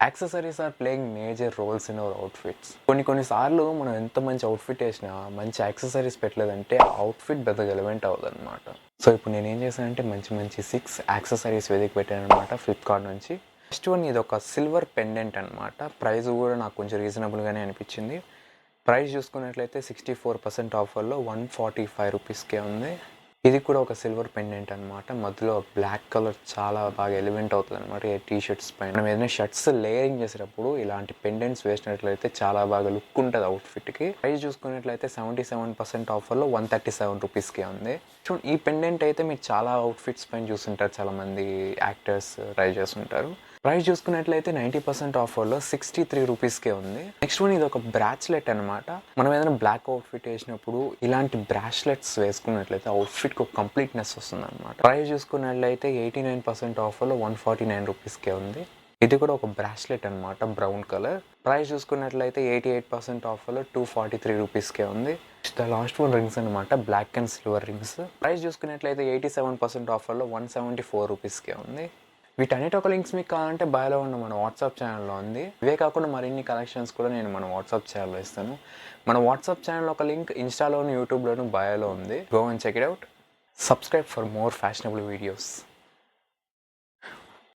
Accessories are playing major roles in our outfits. కొన్నిసార్లు మనం ఎంత మంచి అవుట్ఫిట్ వేసినా మంచి యాక్సెసరీస్ పెట్టలేదంటే ఆ అవుట్ఫిట్ పెద్దగా ఎలిమెంట్ అవ్వదు అనమాట. సో ఇప్పుడు నేను ఏం చేశానంటే మంచి 6 యాక్సెసరీస్ వెతికి పెట్టాను అనమాట ఫ్లిప్కార్ట్ నుంచి. ఫస్ట్ వన్ ఇది ఒక సిల్వర్ పెండెంట్ అనమాట. ప్రైస్ కూడా నాకు కొంచెం రీజనబుల్గానే అనిపించింది. ప్రైస్ చూసుకున్నట్లయితే 64% ఆఫర్లో 145 రూపీస్కే ఉంది. ఇది కూడా ఒక సిల్వర్ పెండెంట్ అనమాట. మధ్యలో బ్లాక్ కలర్ చాలా బాగా ఎలిమెంట్ అవుతుంది అనమాట ఈ టీ షర్ట్స్ పైన. మనం ఏదైనా షర్ట్స్ లేయరింగ్ చేసేటప్పుడు ఇలాంటి పెండెంట్స్ వేసినట్లయితే చాలా బాగా లుక్ ఉంటుంది అవుట్ఫిట్కి. ప్రైస్ చూసుకున్నట్లయితే 77% ఆఫర్లో 137 రూపీస్కే ఉంది. చూడండి, ఈ పెండెంట్ అయితే మీరు చాలా అవుట్ఫిట్స్ పైన చూస్తుంటారు, చాలామంది యాక్టర్స్ ట్రై చేస్తుంటారు. ప్రైస్ చూసుకున్నట్లయితే 90% ఆఫర్లో 63 రూపీస్కే ఉంది. నెక్స్ట్ వన్ ఇది ఒక బ్రాస్లెట్ అనమాట. మనం ఏదైనా బ్లాక్ అవుట్ఫిట్ వేసినప్పుడు ఇలాంటి బ్రాస్లెట్స్ వేసుకున్నట్లయితే అవుట్ఫిట్కి ఒక కంప్లీట్నెస్ వస్తుంది అనమాట. ప్రైస్ చూసుకున్నట్లయితే 89% ఆఫర్లో 149 రూపీస్కే ఉంది. ఇది కూడా ఒక బ్రాస్లెట్ అనమాట, బ్రౌన్ కలర్. ప్రైస్ చూసుకున్నట్లయితే 88% ఆఫర్లో 243 రూపీస్కే ఉంది. ద లాస్ట్ వన్ రింగ్స్ అనమాట, black and silver rings. Price చూసుకున్నట్లయితే 87% ఆఫర్లో 174 రూపీస్కే ఉంది. వీటన్నిటి ఒక లింక్స్ మీకు కావాలంటే బయోలో ఉన్న మన వాట్సాప్ ఛానల్లో ఉంది. ఇవే కాకుండా మరిన్ని కలెక్షన్స్ కూడా నేను మన వాట్సాప్ ఛానల్లో ఇస్తాను. మన వాట్సాప్ ఛానల్ ఒక లింక్ ఇన్స్టాలోను, యూట్యూబ్లోను, బయోలో ఉంది. Go and check it out. Subscribe for more fashionable videos.